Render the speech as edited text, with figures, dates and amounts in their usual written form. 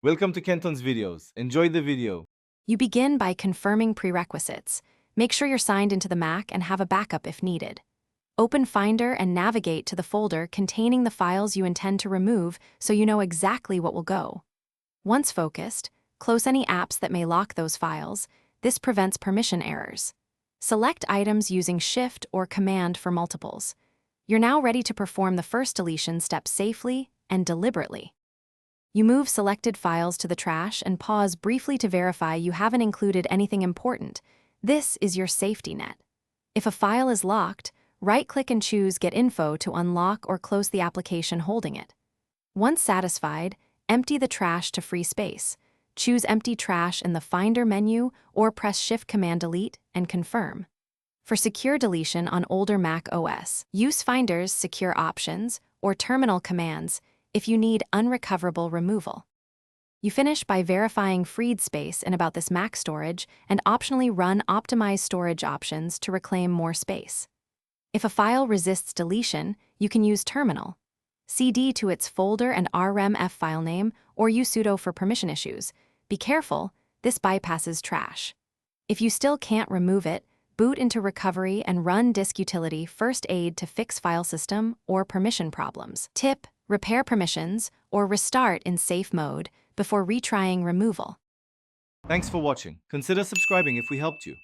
Welcome to Kenton's videos. Enjoy the video. You begin by confirming prerequisites. Make sure you're signed into the Mac and have a backup if needed. Open Finder and navigate to the folder containing the files you intend to remove so you know exactly what will go. Once focused, close any apps that may lock those files. This prevents permission errors. Select items using Shift or Command for multiples. You're now ready to perform the first deletion step safely and deliberately. You move selected files to the trash and pause briefly to verify you haven't included anything important. This is your safety net. If a file is locked, right-click and choose Get Info to unlock or close the application holding it. Once satisfied, empty the trash to free space. Choose Empty Trash in the Finder menu or press Shift-Command-Delete and confirm. For secure deletion on older macOS, use Finder's Secure Options or Terminal commands if you need unrecoverable removal. You finish by verifying freed space in about this Mac storage and optionally run Optimize Storage options to reclaim more space. If a file resists deletion, you can use Terminal. cd to its folder and rmf file name or use sudo for permission issues. Be careful, this bypasses trash. If you still can't remove it, boot into recovery and run disk utility first aid to fix file system or permission problems. Tip: repair permissions or restart in safe mode before retrying removal. Thanks for watching. Consider subscribing if we helped you.